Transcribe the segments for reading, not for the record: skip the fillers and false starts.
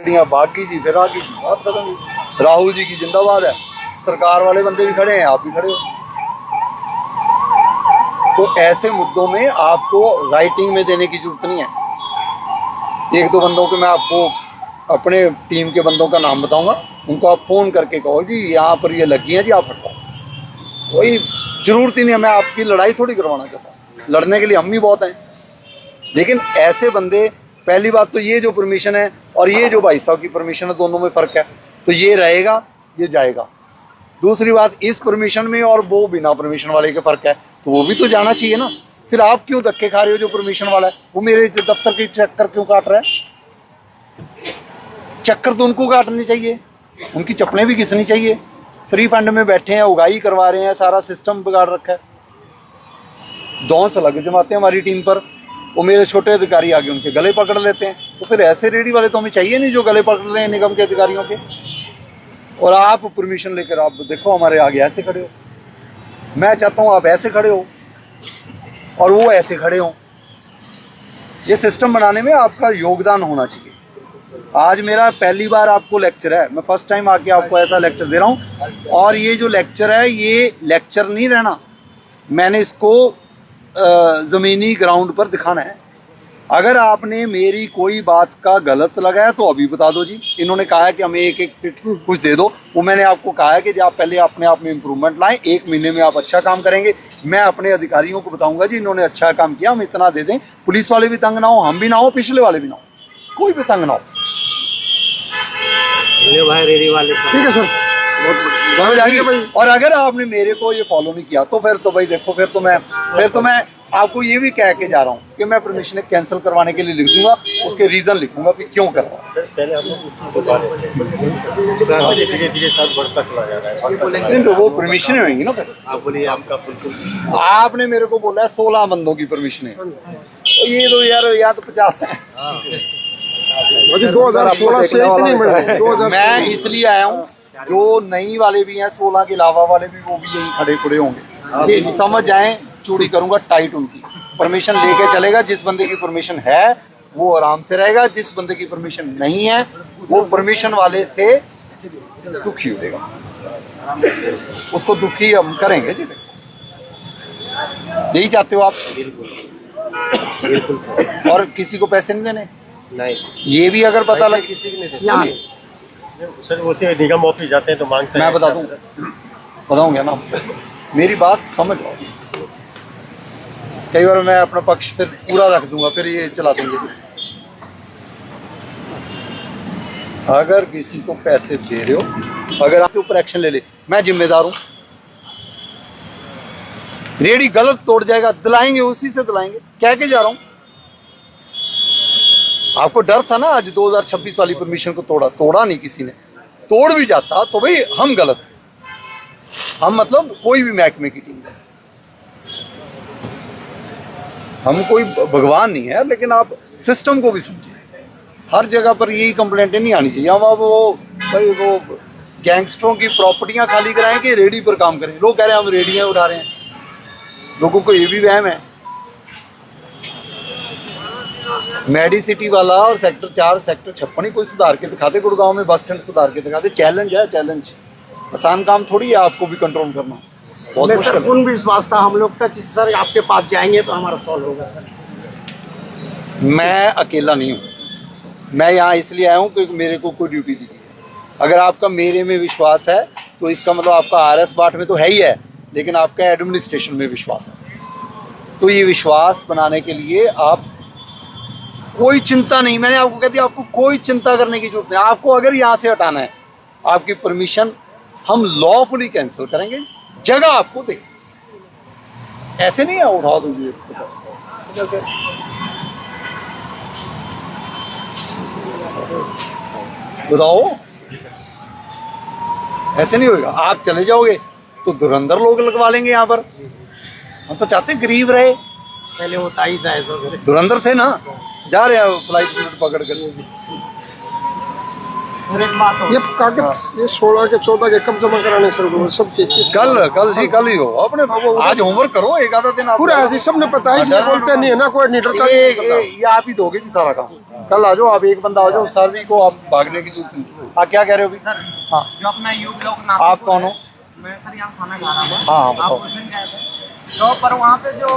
बागी जी फिर आगे जी बात खत्म हुई। राहुल जी की जिंदाबाद है, सरकार वाले बंदे भी खड़े हैं, आप भी खड़े हो। तो ऐसे मुद्दों में आपको राइटिंग में देने की जरूरत नहीं है। एक दो बंदों को मैं आपको अपने टीम के बंदों का नाम बताऊंगा, उनको आप फ़ोन करके कहो जी यहाँ पर ये लगी है जी, आप हटाओ। कोई ज़रूरत ही नहीं है, मैं आपकी लड़ाई थोड़ी करवाना चाहता हूँ, लड़ने के लिए हम भी बहुत हैं। लेकिन ऐसे बंदे, पहली बात तो ये जो परमिशन है और ये जो भाई साहब की परमिशन है, दोनों में फ़र्क है। तो ये रहेगा, ये जाएगा। दूसरी बात, इस परमिशन में और वो बिना परमिशन वाले का फ़र्क है, तो वो भी तो जाना चाहिए ना। फिर आप क्यों धक्के खा रहे हो? जो परमिशन वाला है वो मेरे दफ्तर के चक्कर क्यों काट रहा है? चक्कर तो उनको काटनी चाहिए, उनकी चप्पलें भी घिसनी चाहिए। फ्री फंड में बैठे हैं, उगाई करवा रहे हैं, सारा सिस्टम बिगाड़ रखा है। दौंस लग जमाते हैं हमारी टीम पर, वो मेरे छोटे अधिकारी आगे उनके गले पकड़ लेते हैं। तो फिर ऐसे रेडी वाले तो हमें चाहिए नहीं जो गले पकड़ रहे हैं निगम के अधिकारियों के। और आप परमिशन लेकर आप देखो हमारे आगे ऐसे खड़े हो। मैं चाहता हूँ आप ऐसे खड़े हो और वो ऐसे खड़े हो। ये सिस्टम बनाने में आपका योगदान होना चाहिए। आज मेरा पहली बार आपको लेक्चर है, मैं फर्स्ट टाइम आके आपको ऐसा लेक्चर दे रहा हूँ। और ये जो लेक्चर है ये लेक्चर नहीं रहना, मैंने इसको ज़मीनी ग्राउंड पर दिखाना है। अगर आपने मेरी कोई बात का गलत लगाया तो अभी बता दो जी। इन्होंने कहा है कि हमें एक एक फिट कुछ दे दो, वो मैंने आपको कहा है कि आप पहले अपने आप में इम्प्रूवमेंट लाएं, 1 महीने में आप अच्छा काम करेंगे। मैं अपने अधिकारियों को बताऊंगा जी इन्होंने अच्छा काम किया, हम इतना दे दें। पुलिस वाले भी तंग ना हो, हम भी ना हो, पिछले वाले भी ना हो, कोई भी तंग ना हो। भाई रेडी वाले ठीक है सर, समझ आएंगे भाई। और अगर आपने मेरे को ये फॉलो नहीं किया तो फिर तो भाई देखो, फिर तो मैं आपको ये भी कह के जा रहा हूँ कि मैं परमिशन कैंसिल करवाने के लिए लिख दूंगा, उसके रीजन लिखूंगा कि क्यों कर रहा हूँ। तो वो परमिशन होंगी ना फिर। आप बोलिए आपका। आपने मेरे को बोला है 16 बंदों की परमिशन है, तो ये तो यार तो 50 है। 2016 से इतनी बड़ी मैं इसलिए आया हूँ, जो नई वाले भी हैं 16 के अलावा वाले भी, वो भी यहीं खड़े खड़े होंगे जी। समझ जाएं, चूड़ी करूंगा टाइट उनकी। परमिशन लेके चलेगा, जिस बंदे की परमिशन है वो आराम से रहेगा, जिस बंदे की परमिशन नहीं है वो परमिशन वाले से दुखी होगा, उसको दुखी हम करेंगे जी। यही चाहते हो आप? बिल्कुल। और किसी को पैसे नहीं देने? नहीं। ये भी अगर पता लगे किसी की नहीं सर, उसे निगम ऑफिस जाते हैं तो मांगते हैं। मैं बता दूँ, बताऊँगा ना, मेरी बात समझ लो। कई बार मैं अपना पक्ष फिर पूरा रख दूंगा, फिर ये चला देंगे। अगर किसी को पैसे दे रहे हो, अगर आपके ऊपर एक्शन ले ले, मैं जिम्मेदार हूं। रेडी गलत तोड़ जाएगा, दिलाएंगे, उसी से दिलाएंगे, कह के जा रहा हूं। आपको डर था ना आज 2026 वाली परमिशन को तोड़ा नहीं किसी ने। तोड़ भी जाता तो भाई हम गलत हैं, हम मतलब कोई भी महकमे की टीम है, हम कोई भगवान नहीं है। लेकिन आप सिस्टम को भी समझिए, हर जगह पर यही कंप्लेंटें नहीं आनी चाहिए। हम अब वो गैंगस्टरों की प्रॉपर्टियां खाली कराएं कि रेडी पर काम करें। लोग कह रहे हैं हम रेडियां उठा रहे हैं, लोगों को ये भी वहम है। मेडिसिटी वाला और सेक्टर 4 सेक्टर 56 ही कोई सुधार के दिखाते, गुड़गांव में बस स्टैंड सुधार के दिखाते। चैलेंज है, चैलेंज। आसान काम थोड़ी है आपको भी कंट्रोल करना, बहुत मुश्किल है। पूर्ण विश्वास था हम लोग का कि सर आपके पास जाएंगे तो हमारा सॉल्व होगा। सर मैं अकेला नहीं हूँ, मैं यहाँ इसलिए आया हूँ क्योंकि मेरे को कोई ड्यूटी दी गई है। अगर आपका मेरे में विश्वास है तो इसका मतलब आपका RS बाट में तो है ही है, लेकिन आपका एडमिनिस्ट्रेशन में विश्वास है। तो ये विश्वास बनाने के लिए आप कोई चिंता नहीं, मैंने आपको कह दिया, आपको कोई चिंता करने की जरूरत नहीं। आपको अगर यहाँ से हटाना है, आपकी परमिशन हम लॉफुली कैंसिल करेंगे, जगह आपको दे। ऐसे नहीं है उठा दीजिए, बताओ, ऐसे नहीं होगा। आप चले जाओगे तो धुरंधर लोग लगवा लेंगे यहाँ पर। हम तो चाहते गरीब रहे, पहले होता ही था ऐसा। सर धुरंधर थे ना, जा रहे हैं फ्लाइट पकड़ कर। और एक बात और, ये कागज ये 16 के 14 के कब जमा कराने सर को सब कल जी कल ही हो अपने आज होमवर्क करो एक आधा दिन आप पूरा ऐसे सबने पता है इसलिए बोलते नहीं है ना कोई नहीं डरता ये आप ही दोगे जी सारा काम कल आ जाओ आप एक बंदा आ जाओ सर्वी को आप भागने की आप क्या कह रहे हो अभी हाँ जो अपना यू ब्लॉक आप कौन हो मैं सर यहाँ खाना खा रहा था। हाँ आप बताओ उस दिन गए थे तो पर वहाँ पे जो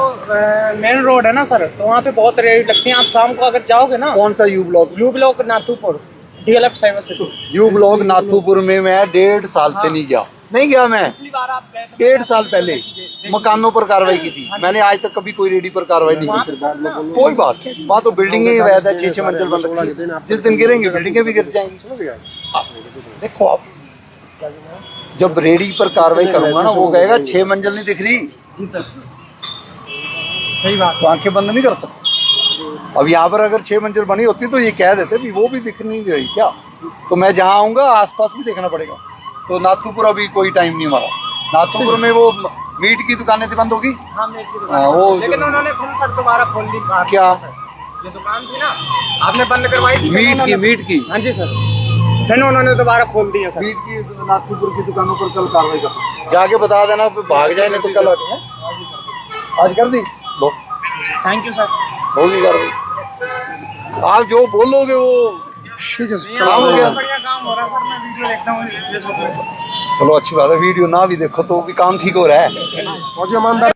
मेन रोड है ना सर, तो वहाँ पे बहुत रेड लगती है। आप शाम को अगर जाओगे ना, कौन सा you block Nathupur DLF cyber city. You block Nathupur में मैं 1.5 साल से नहीं गया मैं पिछली बार आप गए थे 1.5 साल पहले मकानों पर कार्रवाई की थी मैंने आज तक कभी कोई रेडी पर कार्रवाई नहीं की कोई बात वहाँ तो बिल्डिंगें ही वैध है 6-6 मंजिल बन रखी है जिस दिन गिरेंगे बिल्डिंगें भी गिर जाएंगी देखो आप जब रेडी पर कार्रवाई करूंगा ना वो कहेगा 6 मंजिल नहीं दिख रही जी सर, सही बात। तो आंखें बंद नहीं कर सकते अब यहाँ पर अगर 6 मंजिल बनी होती तो ये कह देते भी वो भी दिख नहीं रही क्या तो मैं जहाँ आऊँगा आसपास भी देखना पड़ेगा तो नाथूपुर अभी कोई टाइम नहीं हमारा नाथूपुर में वो मीट की दुकानें थी बंद होगी हाँ, मेरी की हाँ, दुकान वो लेकिन उन्होंने फिर सर दोबारा खोल दी बाहर। क्या ये दुकान थी ना आपने बंद करवाई थी, मीट की हाँ जी सर, फिर उन्होंने दोबारा खोल दी है सर। मीट की नाथूपुर की दुकानों पर कल कार्रवाई कर जाके बता देना भाग जाए नहीं तो कल आके आज कर दी लो थैंक यू सर। होगी कार्रवाई आप जो बोलोगे वो ठीक है काम हो गया बढ़िया काम हो रहा है सर, मैं वीडियो देखता हूँ फेसबुक पे। चलो अच्छी बात है वीडियो ना भी देखो तो भी काम ठीक हो रहा है मुझे ईमानदार